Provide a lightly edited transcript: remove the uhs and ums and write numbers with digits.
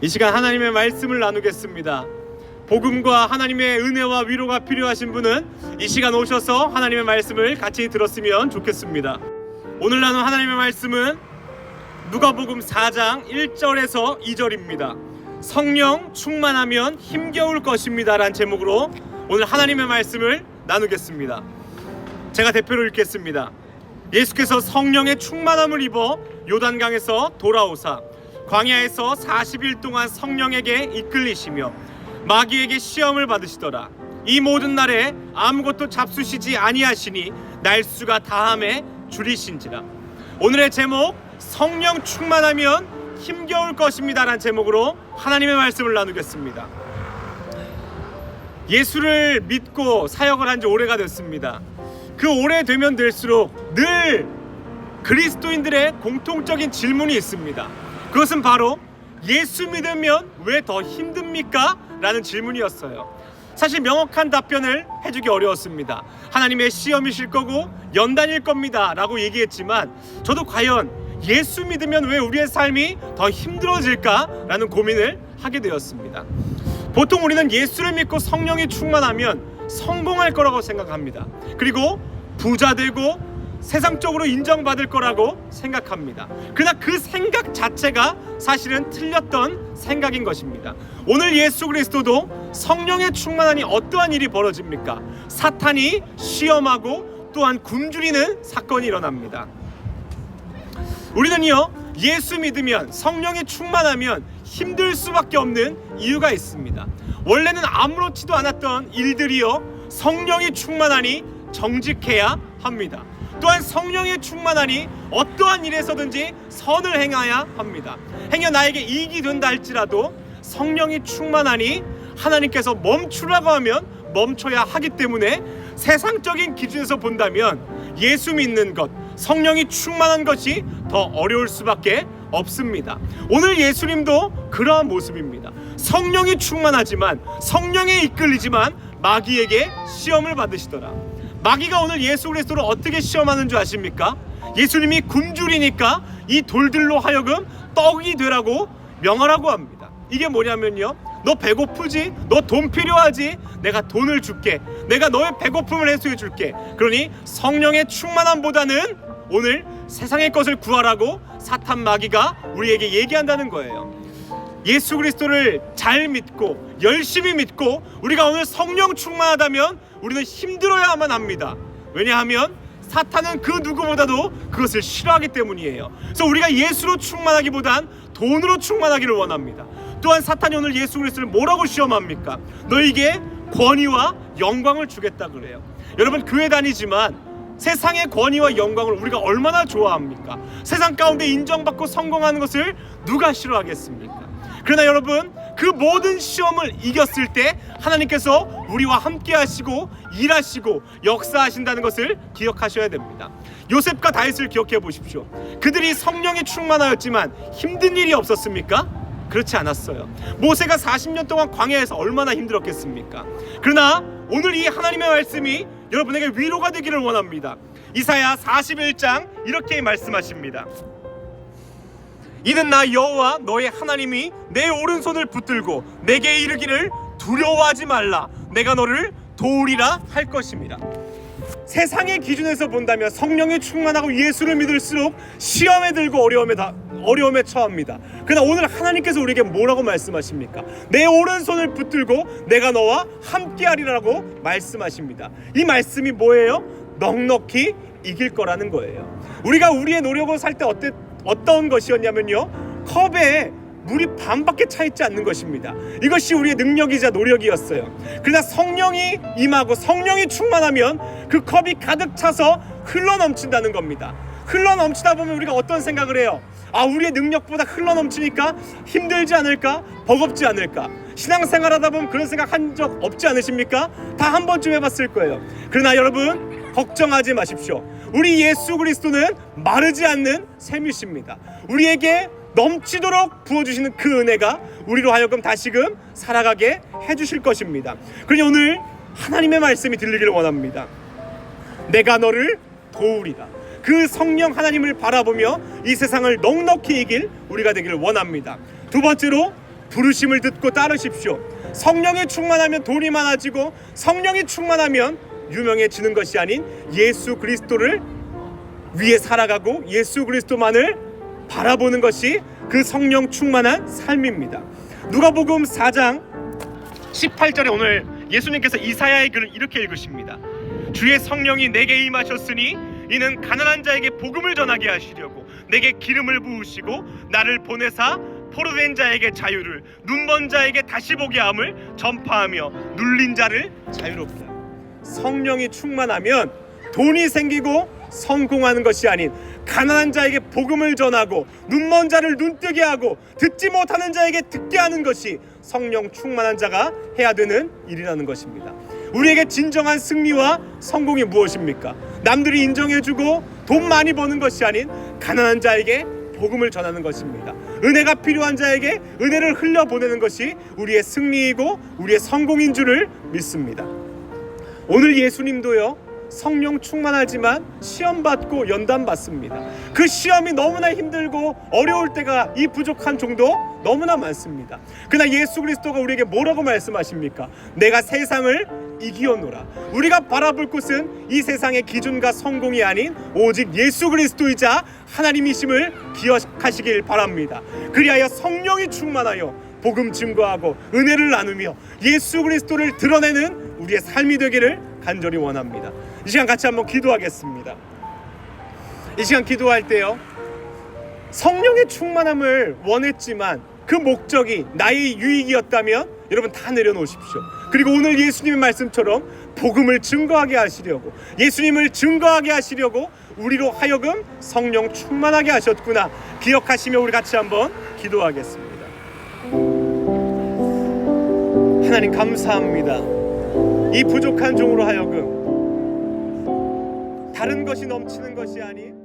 이 시간 하나님의 말씀을 나누겠습니다. 복음과 하나님의 은혜와 위로가 필요하신 분은 이 시간 오셔서 하나님의 말씀을 같이 들었으면 좋겠습니다. 오늘 나눈 하나님의 말씀은 누가복음 4장 1절에서 2절입니다. 성령 충만하면 힘겨울 것입니다 라는 제목으로 오늘 하나님의 말씀을 나누겠습니다. 제가 대표로 읽겠습니다. 예수께서 성령의 충만함을 입어 요단강에서 돌아오사 광야에서 40일 동안 성령에게 이끌리시며 마귀에게 시험을 받으시더라. 이 모든 날에 아무것도 잡수시지 아니하시니 날수가 다함에 줄이신지라. 오늘의 제목, 성령 충만하면 힘겨울 것입니다 라는 제목으로 하나님의 말씀을 나누겠습니다. 예수를 믿고 사역을 한 지 오래가 됐습니다. 그 오래되면 될수록 늘 그리스도인들의 공통적인 질문이 있습니다. 그것은 바로 예수 믿으면 왜 더 힘듭니까? 라는 질문이었어요. 사실 명확한 답변을 해주기 어려웠습니다. 하나님의 시험이실 거고 연단일 겁니다 라고 얘기했지만 저도 과연 예수 믿으면 왜 우리의 삶이 더 힘들어질까? 라는 고민을 하게 되었습니다. 보통 우리는 예수를 믿고 성령이 충만하면 성공할 거라고 생각합니다. 그리고 부자 되고 세상적으로 인정받을 거라고 생각합니다. 그러나 그 생각 자체가 사실은 틀렸던 생각인 것입니다. 오늘 예수 그리스도도 성령의 충만하니 어떠한 일이 벌어집니까? 사탄이 시험하고 또한 굶주리는 사건이 일어납니다. 우리는요, 예수 믿으면, 성령이 충만하면 힘들 수밖에 없는 이유가 있습니다. 원래는 아무렇지도 않았던 일들이요, 성령이 충만하니 정직해야 합니다. 또한 성령이 충만하니 어떠한 일에서든지 선을 행해야 합니다. 행여 나에게 이익이 된다 할지라도 성령이 충만하니 하나님께서 멈추라고 하면 멈춰야 하기 때문에 세상적인 기준에서 본다면 예수 믿는 것, 성령이 충만한 것이 더 어려울 수밖에 없습니다. 오늘 예수님도 그러한 모습입니다. 성령이 충만하지만, 성령에 이끌리지만 마귀에게 시험을 받으시더라. 마귀가 오늘 예수 그리스도를 어떻게 시험하는 줄 아십니까? 예수님이 굶주리니까 이 돌들로 하여금 떡이 되라고 명하라고 합니다. 이게 뭐냐면요, 너 배고프지? 너 돈 필요하지? 내가 돈을 줄게. 내가 너의 배고픔을 해소해 줄게. 그러니 성령의 충만함보다는 오늘 세상의 것을 구하라고 사탄 마귀가 우리에게 얘기한다는 거예요. 예수 그리스도를 잘 믿고 열심히 믿고 우리가 오늘 성령 충만하다면 우리는 힘들어야만 합니다. 왜냐하면 사탄은 그 누구보다도 그것을 싫어하기 때문이에요. 그래서 우리가 예수로 충만하기보단 돈으로 충만하기를 원합니다. 또한 사탄이 오늘 예수 그리스도를 뭐라고 시험합니까? 너에게 권위와 영광을 주겠다 그래요. 여러분, 교회 다니지만 세상의 권위와 영광을 우리가 얼마나 좋아합니까? 세상 가운데 인정받고 성공하는 것을 누가 싫어하겠습니까? 그러나 여러분, 그 모든 시험을 이겼을 때 하나님께서 우리와 함께 하시고 일하시고 역사하신다는 것을 기억하셔야 됩니다. 요셉과 다윗을 기억해 보십시오. 그들이 성령이 충만하였지만 힘든 일이 없었습니까? 그렇지 않았어요. 모세가 40년 동안 광야에서 얼마나 힘들었겠습니까? 그러나 오늘 이 하나님의 말씀이 여러분에게 위로가 되기를 원합니다. 이사야 41장 이렇게 말씀하십니다. 이는 나 여호와 너의 하나님이 내 오른손을 붙들고 내게 이르기를 두려워하지 말라, 내가 너를 도우리라 할 것입니다. 세상의 기준에서 본다면 성령이 충만하고 예수를 믿을수록 시험에 들고 어려움에 처합니다. 그러나 오늘 하나님께서 우리에게 뭐라고 말씀하십니까? 내 오른손을 붙들고 내가 너와 함께하리라고 말씀하십니다. 이 말씀이 뭐예요? 넉넉히 이길 거라는 거예요. 우리가 우리의 노력으로 살 때 어떤 것이었냐면요, 컵에 물이 반밖에 차 있지 않는 것입니다. 이것이 우리의 능력이자 노력이었어요. 그러나 성령이 임하고 성령이 충만하면 그 컵이 가득 차서 흘러넘친다는 겁니다. 흘러넘치다 보면 우리가 어떤 생각을 해요? 우리의 능력보다 흘러넘치니까 힘들지 않을까? 버겁지 않을까? 신앙생활 하다 보면 그런 생각 한 적 없지 않으십니까? 다 한 번쯤 해봤을 거예요. 그러나 여러분, 걱정하지 마십시오. 우리 예수 그리스도는 마르지 않는 샘이십니다. 우리에게 넘치도록 부어주시는 그 은혜가 우리로 하여금 다시금 살아가게 해주실 것입니다. 그러니 오늘 하나님의 말씀이 들리기를 원합니다. 내가 너를 도우리라. 그 성령 하나님을 바라보며 이 세상을 넉넉히 이길 우리가 되기를 원합니다. 두 번째로 부르심을 듣고 따르십시오. 성령이 충만하면 돈이 많아지고 성령이 충만하면 유명해지는 것이 아닌 예수 그리스도를 위해 살아가고 예수 그리스도만을 바라보는 것이 그 성령 충만한 삶입니다. 누가복음 4장 18절에 오늘 예수님께서 이사야의 글을 이렇게 읽으십니다. 주의 성령이 내게 임하셨으니 이는 가난한 자에게 복음을 전하게 하시려고 내게 기름을 부으시고 나를 보내사 포로된 자에게 자유를 눈먼 자에게 다시 보게 함을 전파하며 눌린 자를 자유롭게 하라. 성령이 충만하면 돈이 생기고 성공하는 것이 아닌 가난한 자에게 복음을 전하고 눈먼 자를 눈뜨게 하고 듣지 못하는 자에게 듣게 하는 것이 성령 충만한 자가 해야 되는 일이라는 것입니다. 우리에게 진정한 승리와 성공이 무엇입니까? 남들이 인정해주고 돈 많이 버는 것이 아닌 가난한 자에게 복음을 전하는 것입니다. 은혜가 필요한 자에게 은혜를 흘려보내는 것이 우리의 승리이고 우리의 성공인 줄을 믿습니다. 오늘 예수님도요, 성령 충만하지만 시험받고 연단받습니다. 그 시험이 너무나 힘들고 어려울 때가 이 부족한 종도 너무나 많습니다. 그러나 예수 그리스도가 우리에게 뭐라고 말씀하십니까? 내가 세상을 이기었노라. 우리가 바라볼 곳은 이 세상의 기준과 성공이 아닌 오직 예수 그리스도이자 하나님이심을 기억하시길 바랍니다. 그리하여 성령이 충만하여 복음 증거하고 은혜를 나누며 예수 그리스도를 드러내는 우리의 삶이 되기를 간절히 원합니다. 이 시간 같이 한번 기도하겠습니다. 이 시간 기도할 때요, 성령의 충만함을 원했지만 그 목적이 나의 유익이었다면 여러분 다 내려놓으십시오. 그리고 오늘 예수님의 말씀처럼 복음을 증거하게 하시려고, 예수님을 증거하게 하시려고 우리로 하여금 성령 충만하게 하셨구나 기억하시며 우리 같이 한번 기도하겠습니다. 하나님 감사합니다. 이 부족한 종으로 하여금 다른 것이 넘치는 것이 아닌